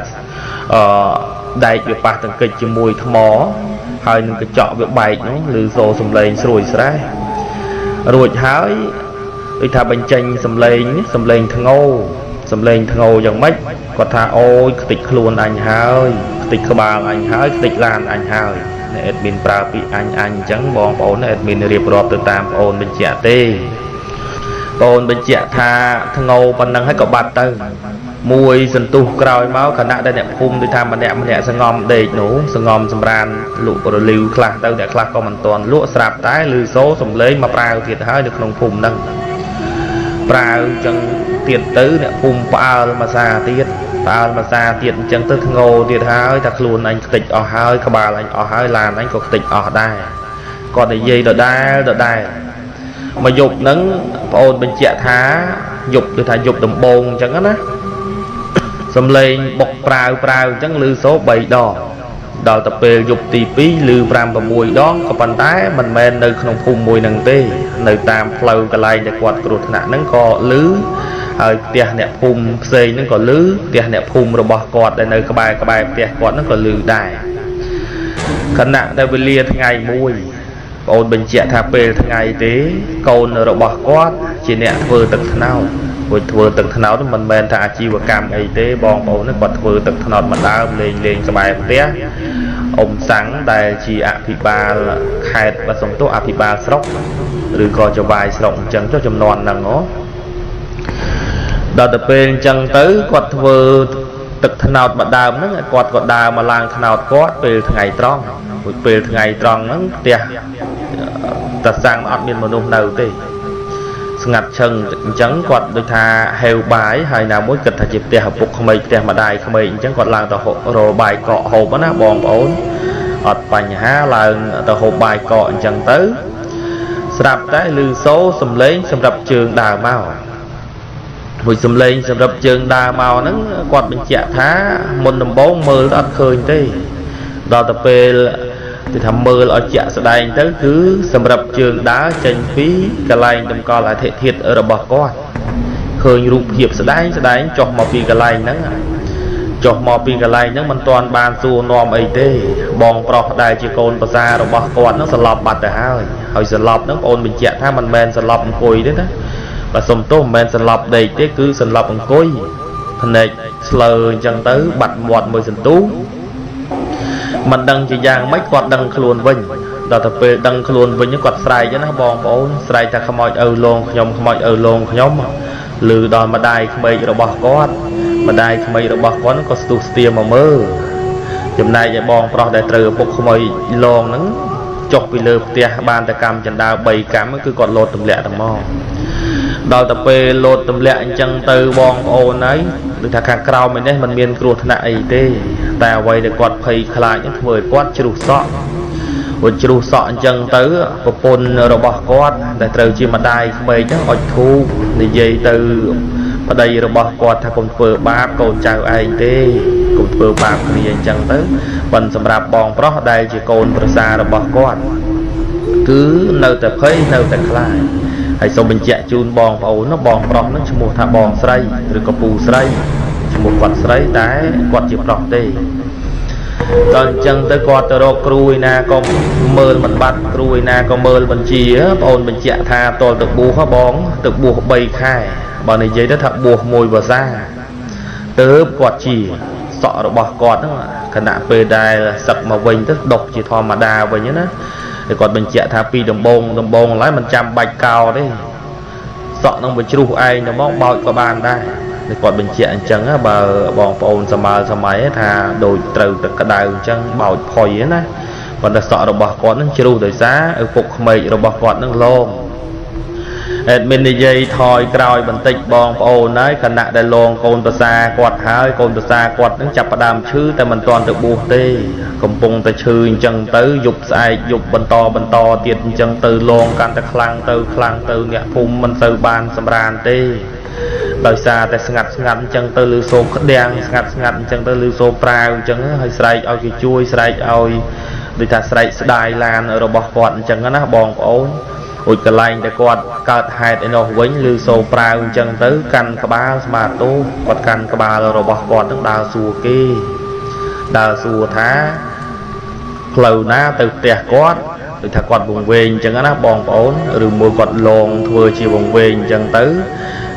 ដែកវាប៉ះទង្គិចជាមួយថ្មហើយនឹងកញ្ចក់វាបែកនោះឬសូសំឡេងស្រួយស្រែរួចហើយដូចថាបញ្ចេញសំឡេងធ្ងោយ៉ាងម៉េចគាត់ថាអូយខ្ទេចខ្លួនអញហើយខ្ទេចក្បាលអញហើយខ្ទេចឡានអញហើយអ្នកអេដមីនប្រើពាក្យអញអញ្ចឹងបងប្អូនអេដមីនរៀបរាប់ទៅតាមបងអូនបញ្ជាក់ទេបងអូនបញ្ជាក់ថាធ្ងោប៉ុណ្ណឹងហើយក៏បាត់ទៅមួយសន្ទុះក្រោយមកខណៈដែលអ្នកភូមិដូចថាម្នាក់សងំដេកនោះសងំសម្រានលក់រលីវខ្លះទៅអ្នកខ្លះក៏មិនទាន់លក់ស្រាប់តែឮសូរសំឡេងមកប្រាវទៀតហើយនៅក្នុងភូមិហ្នឹងប្រាវចឹងទៀតទៅអ្នកភូមិផ្អើលមួយសាទៀតអញ្ចឹងទៅធ្ងោទៀតហើយថាខ្លួនអញខ្ទេចអស់ហើយក្បាលអញអស់ហើយឡានអញក៏ខ្ទេចអស់ដែរគាត់និយាយដដែលមកយប់ហ្នឹងបងអូនបញ្ជាក់ថាយប់គឺថាយប់ដំបងអញ្ចឹងណាសំឡេងបុកប្រាវអញ្ចឹងឮសូរ3ដងដល់ទៅពេលយប់ទី2ឮ5-6ដងក៏ប៉ុន្តែមិនមែននៅក្នុងភូមិមួយហ្នឹងទេនៅតាមផ្លូវកន្លែងដែលគាត់គ្រោះថ្នាក់ហ្នឹងក៏ឮហើយផ្ទះអ្នកភូមិផ្សេងហ្នឹងក៏ឮផ្ទះអ្នកភូមិរបស់គាត់ដែលនៅក្បែរផ្ទះគាត់ហ្នឹងក៏ឮដែរខណៈដែលវេលាថ្ងៃមួយបងអូនបញ្ជាក់ថាពេលថ្ងៃទេកូនរបស់គាត់ជាអ្នកធ្វើទឹកត្នោតគាត់ធ្វើទឹកត្នោតមិនមែនថាអាជីវកម្មអីទេបងប្អូនគាត់ធ្វើទឹកត្នោតមួយដើមលេងក្បែរផ្ទះអ៊ំសាំងដែលជាអភិបាលខេត្តបាត់សំទោសអភិបាលស្រុកឬក៏ចៅវាយស្រុកអញ្ចឹងចុះចំនួនហ្នឹងដល់ទៅពេលអញ្ចឹងទៅគាត់ធ្វើទឹកត្នោតមួយដើមហ្នឹងគាត់ក៏ដើរមកឡើងត្នោតគាត់ពេលថ្ងៃត្រង់ហ្នឹងផ្ទះតាសាំងអត់មានមនុស្សនៅទេ ngặt chân chẳng quạt đôi tha heo bái hay nào mối kịch thà chụp tiền học phục không mấy tiền mà đài không mấy chẳng quạt làng tàu hộ rồi bài cọ hộp á bòn ổn ọt bành há làng tàu hộp bài cọ chẳng tới sạp tới lư số xâm lấy xâm rập trường đào màu hồi xâm lên xâm rập trường đào màu nó quạt bên chạ thá một nằm bốn mơ nó khơi thế đó tập về thì thầm mơ ở chạ sẽ đánh tới cứ xâm rập trường đá tranh phí cả lành đâm co lại thể thiệt ở bờ con khơi rụp hiệp sẽ đánh cho một vì cả lành nó cho một vì cả lành nó mình toàn bàn xua nòm ấy thế bong prọc đại chỉ côn bà ra rồi bờ con nó sẽ lọp bạt để hai hồi sẽ lọp nó ôn bên chạ tha mình men sẽ lọp cùi đấy đó và xong tốt men sẽ lọp đầy thế cứ sẽ lọp bằng cối thành này slờ chân tới bạch một mười sân tú mình đăng chỉ giang mấy quạt đăng luôn vinh đó tập về đăng luôn với những quạt sài cho nó bong bóng sài ta không mọi luôn nhóm không mọi luôn nhóm lừ đòn mà đai không mấy rồi bỏ con mà đai không mấy rồi bỏ con nó có stu mà mơ chừng này vậy bong pro đại từ phục không mọi lon nó chọc vì lừa tia ban ta cầm chân đào bầy cắm cứ còn lột tầm lẹ tầm mò đó tập về lột tầm lẹ chân từ bong ôn ấy được thà càng cao mình đấy mình miên cột nại tê ta quay để quạt phây khai những người quạt chịu sọ một chịu sọ chân tới một pôn rồi bỏ quạt để từ chi mà đai mấy chắc ở thu để dây từ ở đây rồi bỏ quạt thà còn vừa ba còn chào ai tê còn vừa ba thì chân tới phần sầm rạp bong pro đây chỉ còn vừa xa rồi bỏ quạt cứ nơi tập phây nơi tập khai hay sau mình chạy chun bong ấu nó bong pro nó chỉ một thà bong sấy rồi có pù sấy một quạt sấy đá quạt chụp rọc tê còn chân tới quạt rồi cruy na con mơ mình bắt cruy na con mơ mình chia ôn mình chạy tha tôi được bù hóa bón được bù bay khai bọn này giấy đó thật buộc môi vào da tớ quạt chỉ sọ rồi bỏ quạt đó khả năng về đài sập mà vinh tức độc chỉ thò mà đà vậy nhá thì còn mình chạy tha pi đồng bông lái mình chăm bạch cao đấy sọ nó bị chru ai nó móc bao qua bàn đây thì còn mình chạy chẳng á bà bòn ôn sầm máy tha đồi từ cả đài chân bảo phơi á nè còn là sọ rồi bỏ quạt nó chru đời giá ở phục mày rồi bỏ quạt nó lon mình đi dây thoi còi bình tĩnh bong ôn đấy khả năng đại long côn tơ xa quạt hai côn tơ xa quạt nó chập đàm chưแต่mình toàn được buộc tê cầm bông ta chư chân tới dục sai dục bần to tiệt chân từ long can ta khlang từ nhẹ phum mình từ bàn sầm ràn tê đời xa ta ngặt chân từ lư xô đen ngặt chân từ lư xô prao chân hơi sài ao cái chui sài ao để ta sài đài lan ở bờ quạt chân nó bong ôn ôi cái lạnh để quạt cắt hai để nó quấn lư xô prao chân tới căn cả ba mà tu quạt căn cả ba rồi bỏ quạt nó đào xùa kê đào xùa thá lầu ná từ tè quạt từ thà quạt vùng về chân nó bong ổn rồi mua quạt lon vừa chiều vùng về chân tới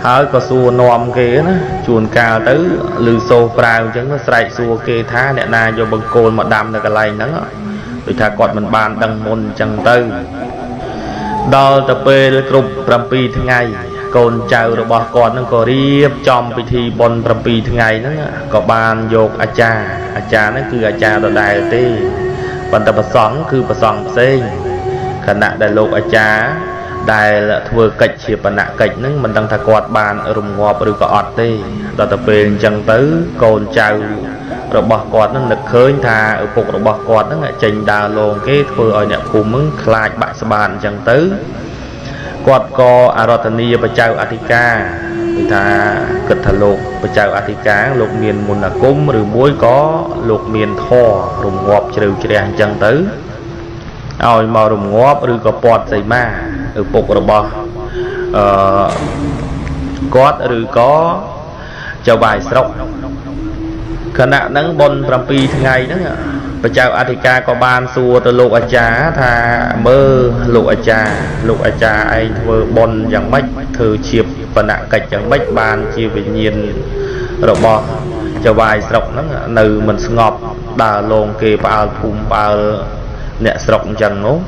hỏi có xùa nòm kia nó chuồn cao tới lư xô prao chân nó sải xùa kê thá nè na do bằng cồn mà đâm là cái lạnh đó từ thà quạt mình bàn đằng môn chân tới đó tập về group Prampi tháng ngày còn chào rồi bỏ con nó có riêng trong vị thi bon Prampi tháng ngày nó có bàn dột acha nó cứ acha đồ đại tê còn tập sóng cứ sóng sen khả năng đại lục acha đại là thưa kịch chỉ bản nặng kịch nó mình đang thà quạt bàn ở rùng ngọt rồi có ọt tê đó tập về chân tới còn chào rồi bỏ quạt nó lực khơi thà ở phục rồi bỏ quạt nó lại trình đà lồn cái thưa ở nhà cùng muốn khai bạn sẽ bàn chân tới quạt co Aratani và chào Atika người ta cực thà lục và chào Atika lục miền mùn là cúng rồi muối có lục miền thò rùng ngọt trừ đèn chân tới rồi màu rùng ngọt rồi có bọt dày ma ở phục rồi bỏ quạt rồi có chào bài sọc khả năng nắng bon Prampi tháng ngày đó và chào Atika có ban xua từ lục acha tha mơ lục acha anh vừa bon dạng bách thử chiệp và nặng cạch dạng bách ban chia về nhiên rồi bỏ cho bài sọc nó từ mình ngọt đà lồn kê bao phum bao nẹt sọc chẳng nốt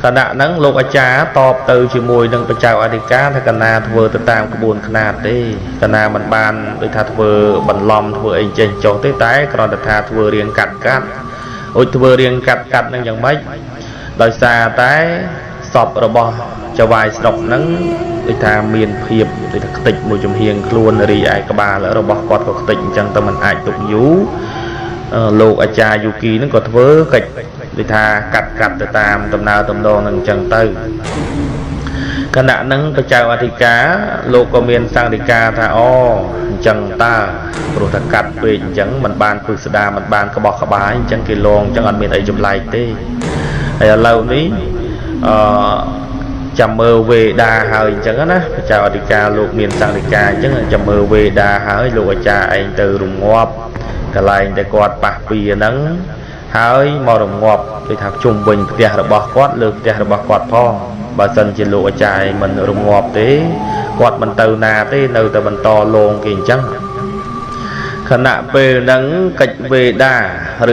khả năng nắng lục acha top từ chỉ mùi đừng phải chào Atika thay cana vừa từ tam cái buồn khna đi cana mình ban để tha vừa bẩn lom vừa anh trên cho tới tái còn để tha vừa riêng cắt ôi vừa riêng cắt nó chẳng mấy đời xa tái សពរបស់ចៅវាយស្រុកហ្នឹងដូចថាមានភាពដូចថាខ្ទេចមួយចំហៀងខ្លួនរីឯក្បាលរបស់គាត់ក៏ខ្ទេចអញ្ចឹងទៅមិនអាចទុកយូរលោកអាចារ្យយូគីហ្នឹងក៏ធ្វើកិច្ចដូចថាកាត់ទៅតាមដំណើរតំណងហ្នឹងអញ្ចឹងទៅគណៈហ្នឹងព្រះចៅអធិការលោកក៏មានសង្ឃិកាថាអូអញ្ចឹងតើព្រោះថាកាត់ពេកអញ្ចឹងមិនបានពឹស្ដាមិនបានក្បោះក្បាយអញ្ចឹងគេលងអញ្ចឹងអត់មានអីចម្លែកទេហើយឥឡូវនេះចាំមើលវេដាហើយអញ្ចឹងណាព្រះចៅអធិការលោកមានសង្ឃិកាអញ្ចឹងចាំមើលវេដាហើយលោកអាចារ្យឯងទៅរងាប់កន្លែងដែលគាត់ប៉ះពីហ្នឹងហើយមករងាប់ដូចថាជុំវិញផ្ទះរបស់គាត់លើផ្ទះរបស់គាត់ផងបើសិនជាលោកអាចារ្យមិនរងាប់ទេគាត់មិនទៅណាទេនៅតែបន្តលងគេអញ្ចឹងខណៈពេលហ្នឹងកិច្ចវេដា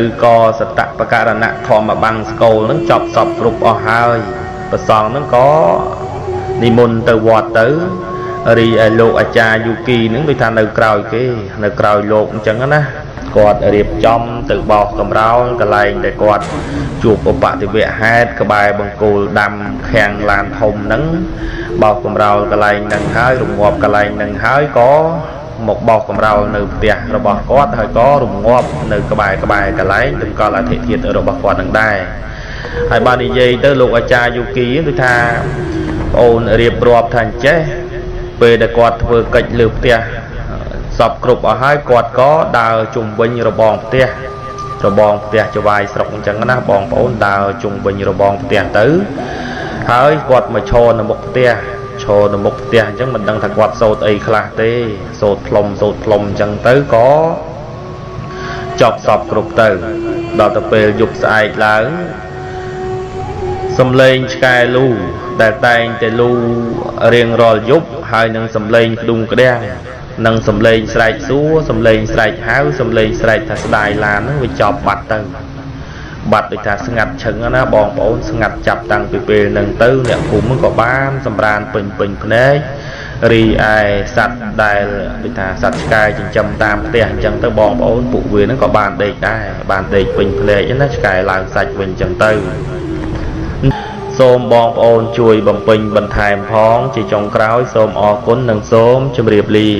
ឬក៏សតបករណៈធម្មបាំងស្គលហ្នឹងចប់សពគ្រប់អស់ហើយព្រះសង្ឃហ្នឹងក៏និមន្តទៅវត្តទៅរីឯលោកអាចារ្យយូគីហ្នឹងដូចថានៅក្រោយគេនៅក្រោយលោកអញ្ចឹងណាគាត់រៀបចំទៅបោសកំរោលកន្លែងដែលគាត់ជួបឧបតិវៈហេតុក្បែរបង្គោលដាំខាំងឡានធំហ្នឹងបោសកំរោលកន្លែងហ្នឹងហើយរងាប់កន្លែងហ្នឹងហើយក៏មកបោសកំរោលនៅផ្ទះរបស់គាត់ហើយក៏រងាប់នៅក្បែរកន្លែងតម្កល់អធិធាតុរបស់គាត់នឹងដែរហើយបាននិយាយទៅលោកអាចារ្យយូគីគឺថាបងអូនរៀបរាប់ថាអញ្ចេះពេលដែលគាត់ធ្វើកិច្ចលើផ្ទះសពគ្រប់អស់ហើយគាត់ក៏ដើរជុំវិញរបងផ្ទះចវាយស្រុកអញ្ចឹងណាបងប្អូនដើរជុំវិញរបងផ្ទះទៅហើយគាត់មកឈរនៅមុខផ្ទះអញ្ចឹងមិនដឹងថាគាត់សូត្រអីខ្លះទេសូត្រផ្លុំអញ្ចឹងទៅក៏ចប់សពគ្រប់ទៅដល់ទៅពេលយប់ស្អែកឡើងសំឡេងឆ្កែលូដែលតែងតែលូរៀងរាល់យប់ហើយនឹងសំឡេងក្ដុងក្ដាំងនឹងសំឡេងស្រែកសួរសំឡេងស្រែកហៅសំឡេងស្រែកថាស្ដាយឡានហ្នឹងវាចប់បាត់ទៅបាត់ដូចថាស្ងាត់ឈឹងណាបងប្អូនស្ងាត់ចាប់តាំងពីពេលហ្នឹងទៅអ្នកភូមិក៏បានសម្រានពេញភ្នែករីឯសត្វដែលដូចថាសត្វឆ្កែចិញ្ចឹមតាមផ្ទះអញ្ចឹងទៅបងប្អូនពួកវាហ្នឹងក៏បានដេកដែរបានដេកពេញភ្នែកណាឆ្កែឡើងសាច់វិញអញ្ចឹងទៅសូមបងប្អូនជួយបំពេញបន្ថែមផងជាចុងក្រោយសូមអរគុណនិងសូមជម្រាបលា